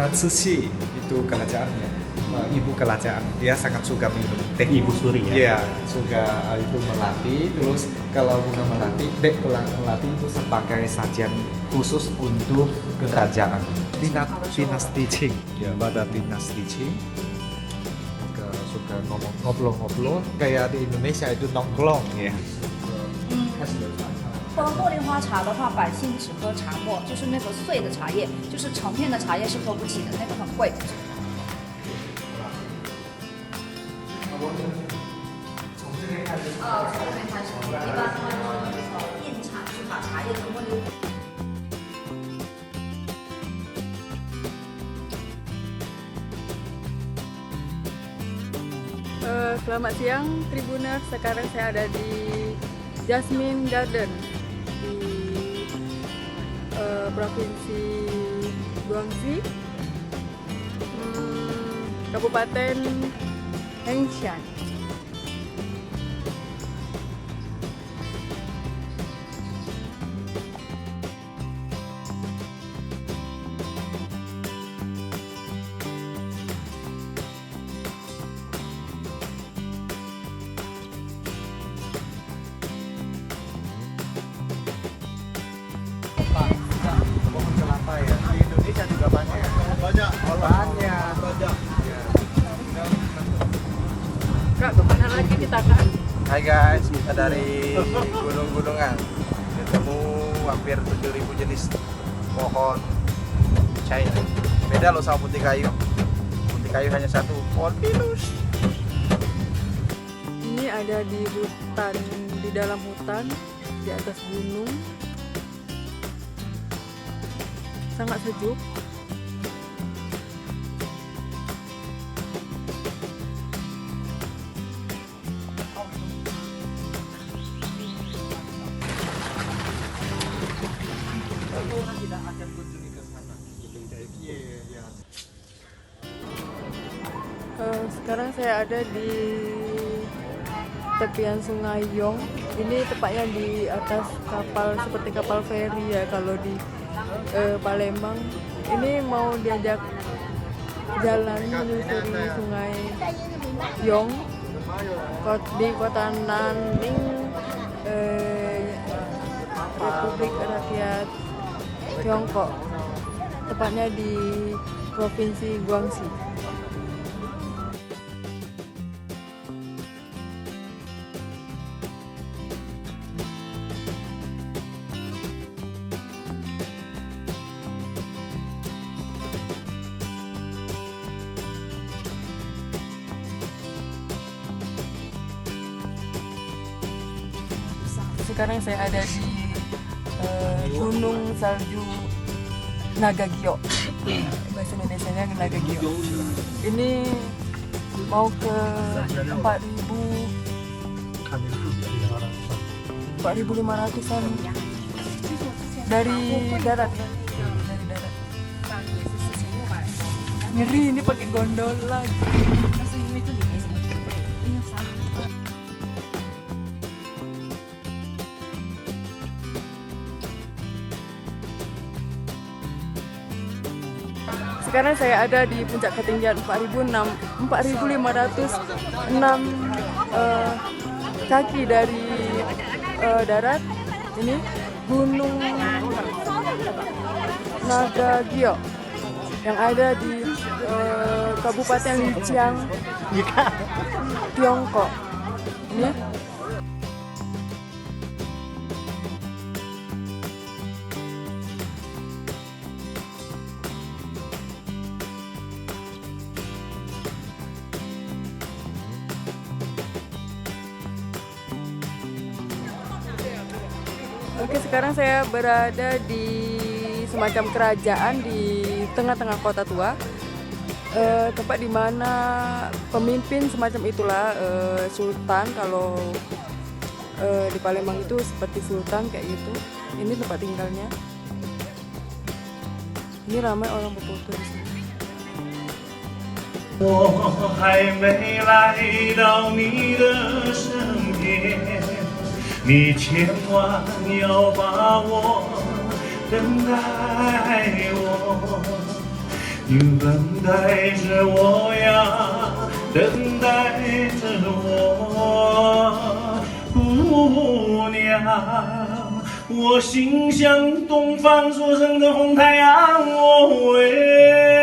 Cixi itu kerajaannya, ibu kerajaan. Dia sangat suka minum teh. Ibu Suri ya. Iya, suka itu melati. Terus kalau bunga melati, dek melati itu sebagai sajian khusus untuk kerajaan. Dinasti Qing, ya pada dinasti Qing. Suka ngomong ngobrol-ngobrol kayak di Indonesia itu nongkrong ya. 喝茉莉花茶的话，百姓只喝茶末，就是那个碎的茶叶，就是成片的茶叶是喝不起的，那个很贵。从这边开始，一般印茶是把茶叶通过那个。Selamat siang Tribuners, sekarang saya ada di Jasmine Garden di Provinsi Guangxi, Kabupaten Hengshan. pohon kelapa ya. Di Indonesia juga banyak. Banyak. Kak, kemana lagi kita Kak? Hai guys, kita dari gunung-gunungan. Ketemu hampir 7.000 jenis pohon China. Beda loh sama putih kayu. Putih kayu hanya satu, pohon pinus. Ini ada di hutan, di dalam hutan, di atas gunung. Sangat sejuk. Sekarang saya ada di tepian Sungai Yong. Ini tepatnya di atas kapal, seperti kapal feri ya kalau di Palembang. Ini mau diajak jalan menyusuri Sungai Yong di kota Nanning, Republik Rakyat Tiongkok, tepatnya di Provinsi Guangxi. Sekarang saya ada di Gunung Salju Nagagyo. Bahasa Indonesianya Nagagyo. Ini mau ke 4.500-an dari darat. Ngeri ini pakai gondola. Sekarang saya ada di puncak ketinggian 4.506 kaki dari darat. Ini Gunung Nagagyo yang ada di Kabupaten Lijiang, Tiongkok. Ini Oke, sekarang saya berada di semacam kerajaan di tengah-tengah kota tua, tempat di mana pemimpin semacam itulah sultan. Kalau di Palembang itu seperti sultan kayak gitu. Ini tempat tinggalnya. Ini ramai orang berfoto di sini. 我还没来到你的身边，你千万要把我等待我，你等待着我呀，等待着我，姑娘。我心向东方所升的红太阳，我为。